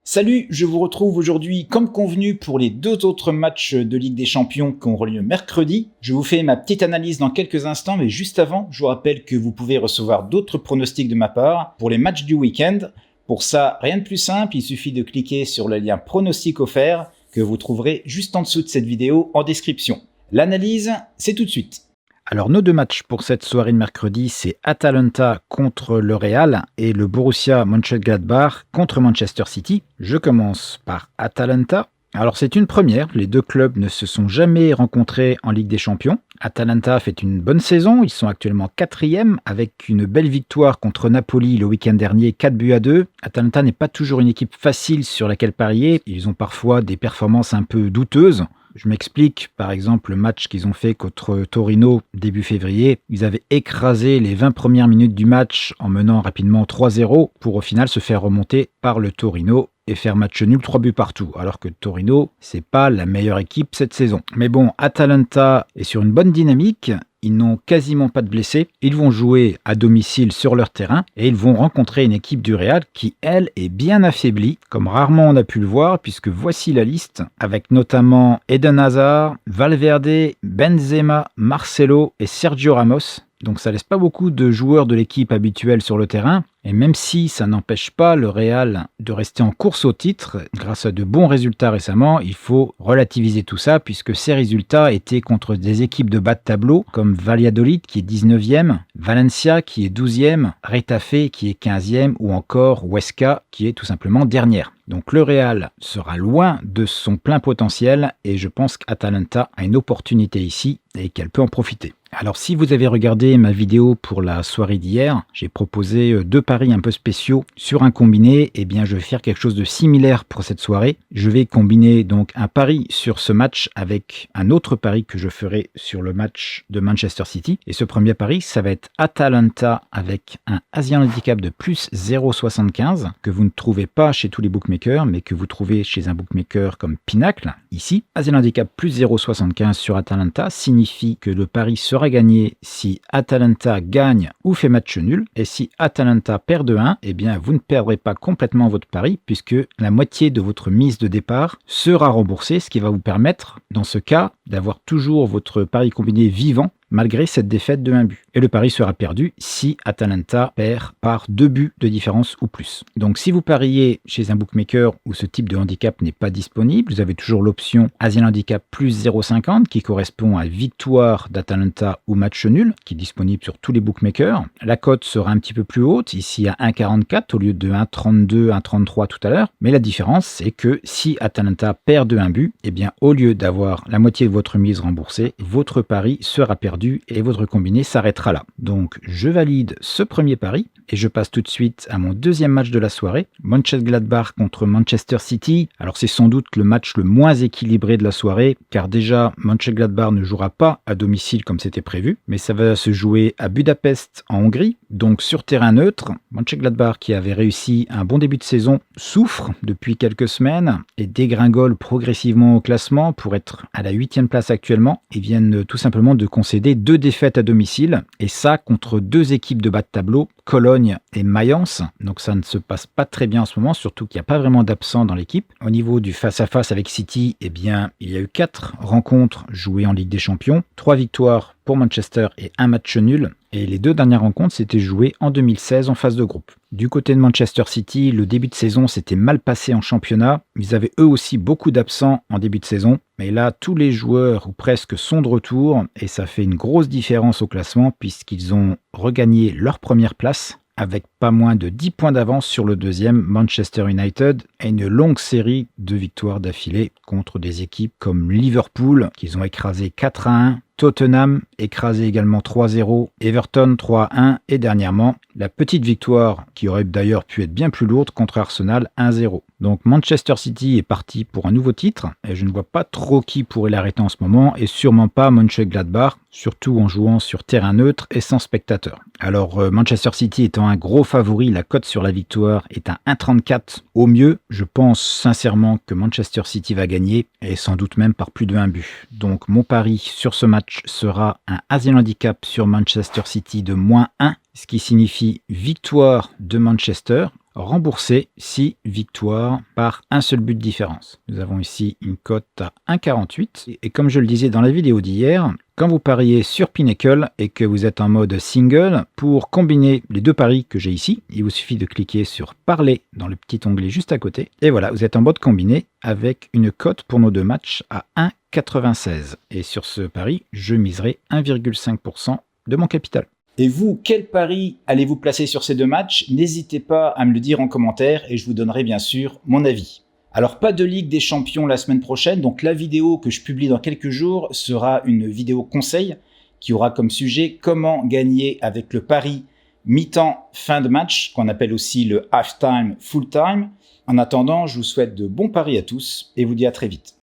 Salut, je vous retrouve aujourd'hui comme convenu pour les deux autres matchs de Ligue des Champions qui auront lieu mercredi. Je vous fais ma petite analyse dans quelques instants, mais juste avant, je vous rappelle que vous pouvez recevoir d'autres pronostics de ma part pour les matchs du week-end. Pour ça, rien de plus simple, il suffit de cliquer sur le lien pronostic offert que vous trouverez juste en dessous de cette vidéo en description. L'analyse, c'est tout de suite. Alors nos deux matchs pour cette soirée de mercredi, c'est Atalanta contre le Real et le Borussia Mönchengladbach contre Manchester City. Je commence par Atalanta. Alors c'est une première, les deux clubs ne se sont jamais rencontrés en Ligue des Champions. Atalanta fait une bonne saison, ils sont actuellement 4e avec une belle victoire contre Napoli le week-end dernier, 4-2. Atalanta n'est pas toujours une équipe facile sur laquelle parier, ils ont parfois des performances un peu douteuses. Je m'explique, par exemple, le match qu'ils ont fait contre Torino début février. Ils avaient écrasé les 20 premières minutes du match en menant rapidement 3-0 pour au final se faire remonter par le Torino et faire match nul 3 buts partout. Alors que Torino, c'est pas la meilleure équipe cette saison. Mais bon, Atalanta est sur une bonne dynamique. Ils n'ont quasiment pas de blessés. Ils vont jouer à domicile sur leur terrain et ils vont rencontrer une équipe du Real qui, elle, est bien affaiblie, comme rarement on a pu le voir, puisque voici la liste, avec notamment Eden Hazard, Valverde, Benzema, Marcelo et Sergio Ramos. Donc ça laisse pas beaucoup de joueurs de l'équipe habituelle sur le terrain. Et même si ça n'empêche pas le Real de rester en course au titre, grâce à de bons résultats récemment, il faut relativiser tout ça puisque ces résultats étaient contre des équipes de bas de tableau comme Valladolid qui est 19e, Valencia qui est 12e, Retafe qui est 15e ou encore Huesca qui est tout simplement dernière. Donc le Real sera loin de son plein potentiel et je pense qu'Atalanta a une opportunité ici et qu'elle peut en profiter. Alors si vous avez regardé ma vidéo pour la soirée d'hier, j'ai proposé deux paris un peu spéciaux sur un combiné. Eh bien je vais faire quelque chose de similaire pour cette soirée. Je vais combiner donc un pari sur ce match avec un autre pari que je ferai sur le match de Manchester City. Et ce premier pari, ça va être Atalanta avec un Asian Handicap de plus 0,75 que vous ne trouvez pas chez tous les bookmakers mais que vous trouvez chez un bookmaker comme Pinacle. Ici, Asian Handicap plus 0,75 sur Atalanta signifie que le pari sera gagné si Atalanta gagne ou fait match nul. Et si Atalanta perd de 1, eh bien vous ne perdrez pas complètement votre pari puisque la moitié de votre mise de départ sera remboursée, ce qui va vous permettre, dans ce cas, d'avoir toujours votre pari combiné vivant malgré cette défaite de 1 but. Et le pari sera perdu si Atalanta perd par 2 buts de différence ou plus. Donc si vous pariez chez un bookmaker où ce type de handicap n'est pas disponible, vous avez toujours l'option Asian Handicap plus 0,50 qui correspond à victoire d'Atalanta ou match nul, qui est disponible sur tous les bookmakers. La cote sera un petit peu plus haute, ici à 1,44 au lieu de 1,32, 1,33 tout à l'heure. Mais la différence, c'est que si Atalanta perd de 1 but, eh bien au lieu d'avoir la moitié de votre mise remboursée, votre pari sera perdu et votre combiné s'arrêtera là. Donc je valide ce premier pari et je passe tout de suite à mon deuxième match de la soirée, Mönchengladbach contre Manchester City. Alors c'est sans doute le match le moins équilibré de la soirée car déjà Mönchengladbach ne jouera pas à domicile comme c'était prévu, mais ça va se jouer à Budapest en Hongrie, donc sur terrain neutre. Mönchengladbach qui avait réussi un bon début de saison souffre depuis quelques semaines et dégringole progressivement au classement pour être à la 8e place actuellement et viennent tout simplement de concéder 2 défaites à domicile, et ça contre 2 équipes de bas de tableau, Cologne et Mayence. Donc ça ne se passe pas très bien en ce moment, surtout qu'il n'y a pas vraiment d'absents dans l'équipe. Au niveau du face-à-face avec City, eh bien, il y a eu 4 rencontres jouées en Ligue des Champions, 3 victoires pour Manchester et 1 match nul. Et les 2 dernières rencontres s'étaient jouées en 2016 en phase de groupe. Du côté de Manchester City, le début de saison s'était mal passé en championnat. Ils avaient eux aussi beaucoup d'absents en début de saison. Mais là, tous les joueurs ou presque sont de retour et ça fait une grosse différence au classement puisqu'ils ont regagné leur première place avec pas moins de 10 points d'avance sur le deuxième, Manchester United, et une longue série de victoires d'affilée contre des équipes comme Liverpool, qu'ils ont écrasé 4-1, Tottenham, écrasé également 3-0, Everton 3-1, et dernièrement, la petite victoire, qui aurait d'ailleurs pu être bien plus lourde, contre Arsenal 1-0. Donc Manchester City est parti pour un nouveau titre, et je ne vois pas trop qui pourrait l'arrêter en ce moment, et sûrement pas Mönchengladbach, surtout en jouant sur terrain neutre et sans spectateurs. Alors Manchester City étant un gros favori, la cote sur la victoire est à 1,34 au mieux. Je pense sincèrement que Manchester City va gagner, et sans doute même par plus de 1 but. Donc mon pari sur ce match sera un Asian Handicap sur Manchester City de -1, ce qui signifie victoire de Manchester rembourser 6 victoires par un seul but de différence. Nous avons ici une cote à 1,48. Et comme je le disais dans la vidéo d'hier, quand vous pariez sur Pinnacle et que vous êtes en mode single, pour combiner les deux paris que j'ai ici, il vous suffit de cliquer sur Parler dans le petit onglet juste à côté. Et voilà, vous êtes en mode combiné avec une cote pour nos deux matchs à 1,96. Et sur ce pari, je miserai 1,5% de mon capital. Et vous, quel pari allez-vous placer sur ces deux matchs? N'hésitez pas à me le dire en commentaire et je vous donnerai bien sûr mon avis. Alors pas de Ligue des Champions la semaine prochaine, donc la vidéo que je publie dans quelques jours sera une vidéo conseil qui aura comme sujet comment gagner avec le pari mi-temps fin de match, qu'on appelle aussi le half-time, full-time. En attendant, je vous souhaite de bons paris à tous et vous dis à très vite.